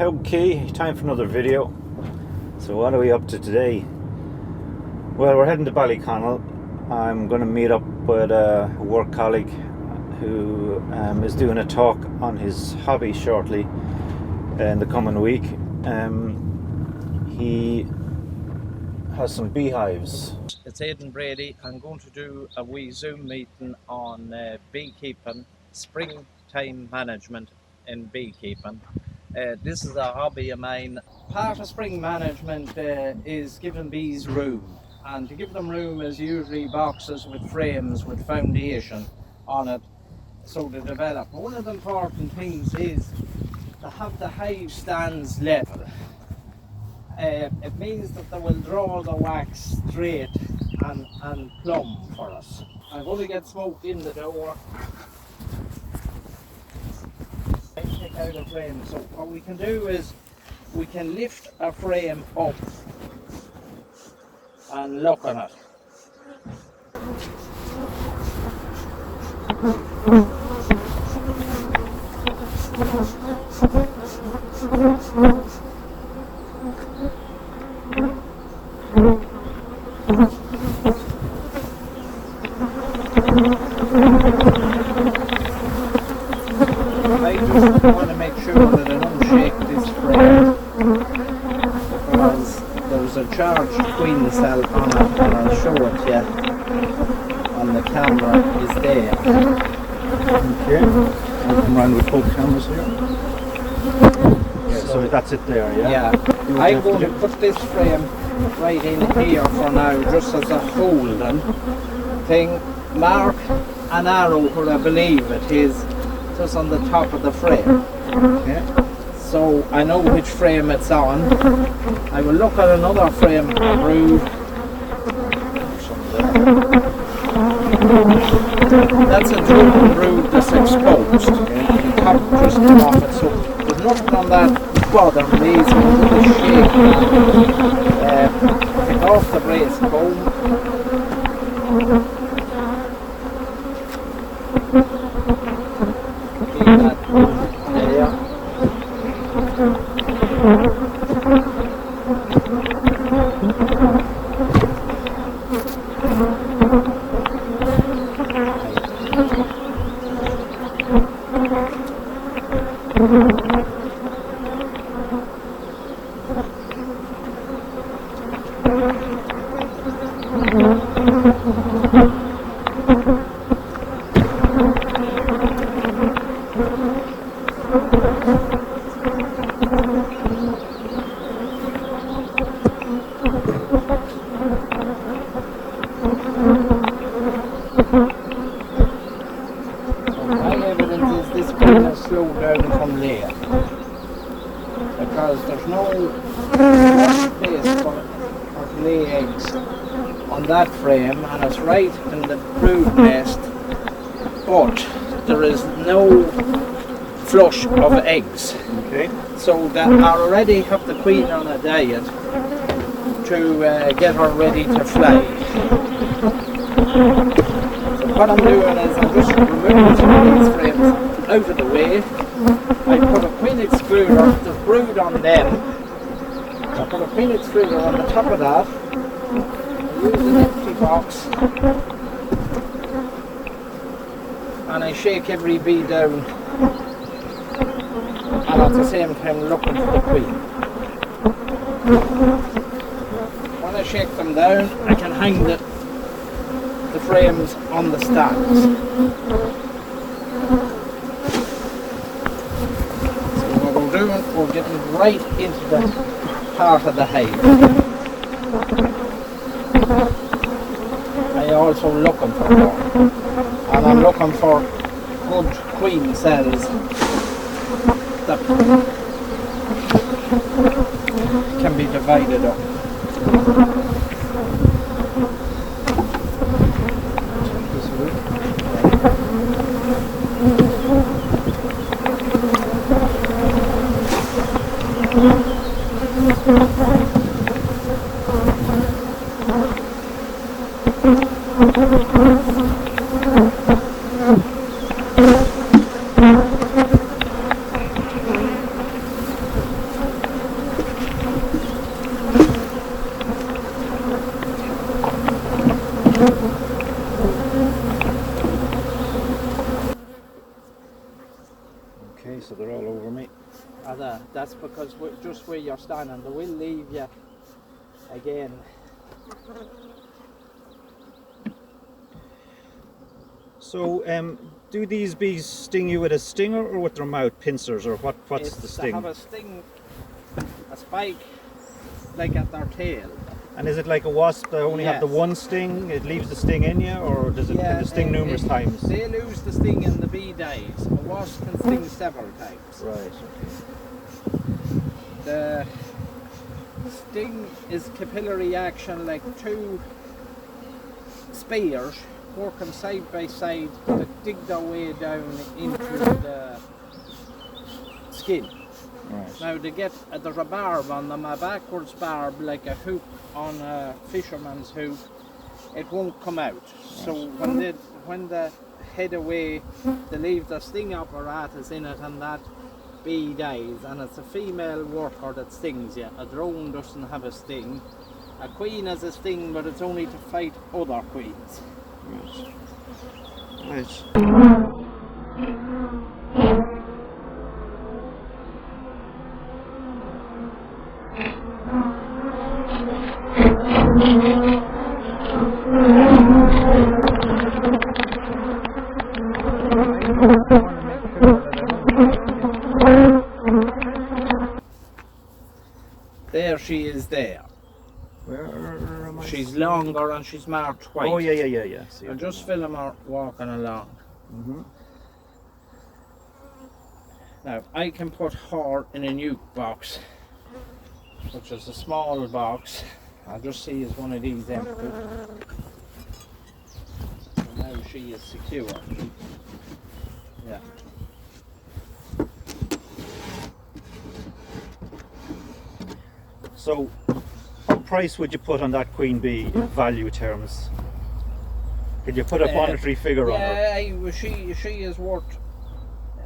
Okay, time for another video. So what are we up to today? Well, we're heading to Ballyconnell. I'm going to meet up with a work colleague who is doing a talk on his hobby shortly in the coming week. He has some beehives. It's Aidan Brady. I'm going to do a wee Zoom meeting on beekeeping, springtime management in beekeeping. This is a hobby of mine. Part of spring management is giving bees room, and to give them room is usually boxes with frames with foundation on it so they develop. One of the important things is to have the hive stands level. It means that they will draw the wax straight and plumb for us. I'm going to get smoke in the door. I take out a frame. So what we can do is we can lift a frame up and look on it. I just want to make sure that I don't shake this frame because there's a charged queen cell on it, and I'll show it to you on the camera is there. Okay, I'll come around with both cameras here. Yeah, so that's it there, yeah? Yeah, I'm going to put this frame right in here for now, just as a holding thing. Mark an arrow where I believe it is, just on the top of the frame. Okay. So I know which frame it's on. I will look at another frame brood. That's a drooping brood that's exposed. The top just come off it, so there's nothing on that bottom. These ones are the shape. Take off the brace comb. My evidence is this queen has slowed down from there because there's no place for to lay eggs on that frame, and it's right in the brood nest, but there is no flush of eggs. Okay. So that I already have the queen on a diet to get her ready to fly. So what I'm doing is I'm just removing some of these frames out of the way. I put a queen excluder, there's brood on them. I put a queen excluder on the top of that. I use an empty box and I shake every bee down, and at the same time looking for the queen. When I shake them down, I can hang the frames on the stands. So what we're doing, we're getting right into the heart of the hive. I'm also looking for more, and I'm looking for good queen cells that can be divided up. that's because just where you're standing. They will leave you again. So, do these bees sting you with a stinger or with their mouth pincers, or what's the sting? They have a sting, a spike, like at their tail. And is it like a wasp that only have the one sting, it leaves the sting in you, or does it can it sting numerous times? They lose the sting in the bee days. A wasp can sting several times. Right, okay. The sting is capillary action, like two spears working side by side to dig their way down into the skin. Right. Now there's a barb on them, a backwards barb like a hook on a fisherman's hook. It won't come out. Right. So when they head away, they leave the sting apparatus in it, and that bee dies. And it's a female worker that stings you. A drone doesn't have a sting. A queen has a sting, but it's only to fight other queens. Right. Right. There she is there. Where am I? She's longer and she's marked white. Oh yeah. See, and just film her walking along. Now I can put her in a nuke box, which is a small box. I'll just see is one of these empty. So now she is secure. Yeah. So, what price would you put on that queen bee in value terms? Could you put a monetary figure on her? Yeah, she is worth,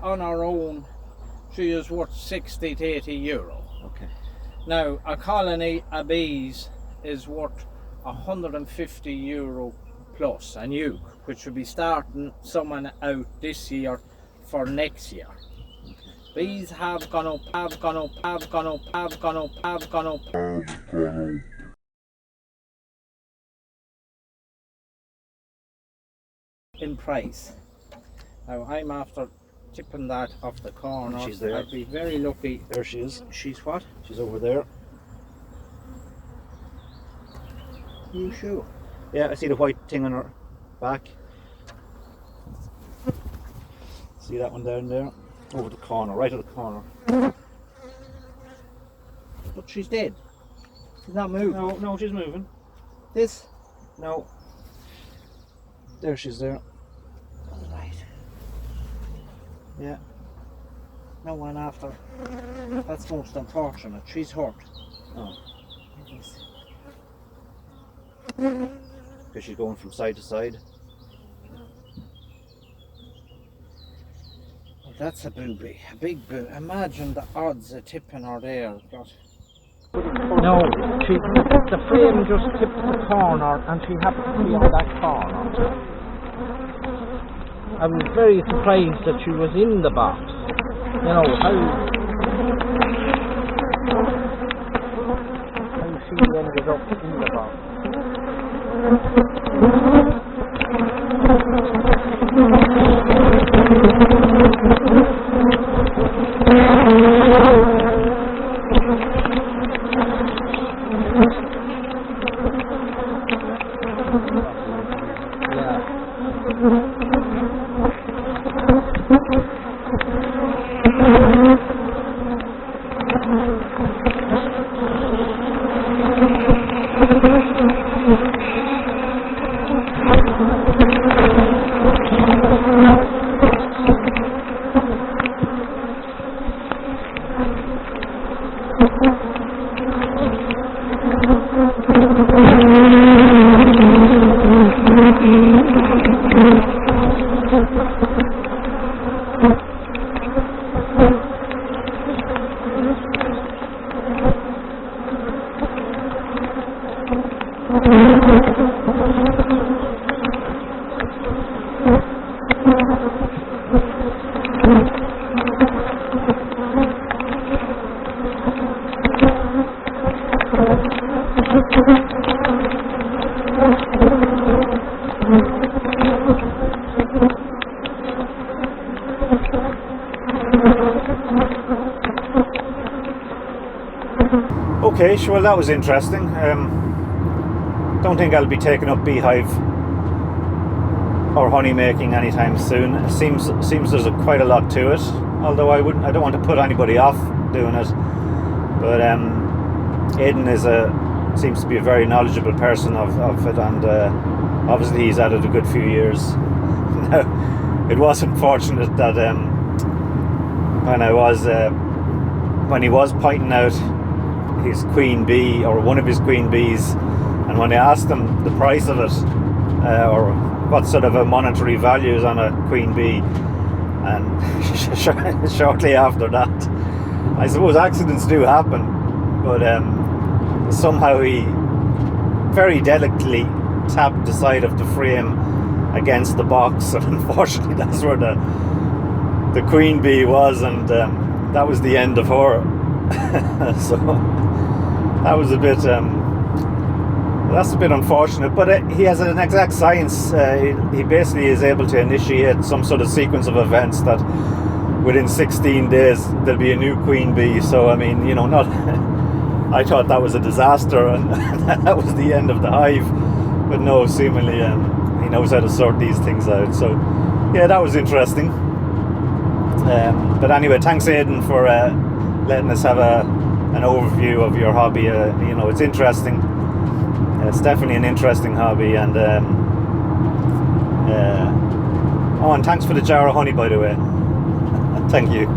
on her own, she is worth 60 to 80 euro. Okay. Now, a colony of bees is worth 150 euro plus, a nuke, which will be starting someone out this year for next year. Bees have gone up in price. Now I'm after tipping that off the corner. She's there. I'd be very lucky. There she is. She's what? She's over there. You sure? Yeah, I see the white thing on her back. See that one down there? Over the corner, right at the corner. But she's dead. She's not moving. No, she's moving. This? No. There she's there. Right. Yeah. No one after. That's most unfortunate. She's hurt. Oh. Yes. Because she's going from side to side. That's a booby, a big boo. Imagine the odds of tipping her there. God. No, the frame just tipped the corner and she happened to be on that corner. I was very surprised that she was in the box. You know, how she ended up in the box. Okay, sure, well, that was interesting. Don't think I'll be taking up beehive or honey making anytime soon. It seems there's quite a lot to it. Although I don't want to put anybody off doing it. But Aidan seems to be a very knowledgeable person of it, and obviously he's had it a good few years. Now, it was unfortunate that when he was pointing out his queen bee, or one of his queen bees, and when I asked him the price of it, or what sort of a monetary value is on a queen bee, and shortly after that, I suppose accidents do happen, but somehow he very delicately tapped the side of the frame against the box, and unfortunately that's where the queen bee was, and that was the end of her. So that was a bit that's a bit unfortunate, but he has an exact science. He basically is able to initiate some sort of sequence of events that within 16 days there'll be a new queen bee. So I mean, not I thought that was a disaster and that was the end of the hive, but no, seemingly he knows how to sort these things out. So yeah, that was interesting. But anyway, thanks Aidan for letting us have an overview of your hobby. It's interesting. It's definitely an interesting hobby, and and thanks for the jar of honey, by the way. Thank you.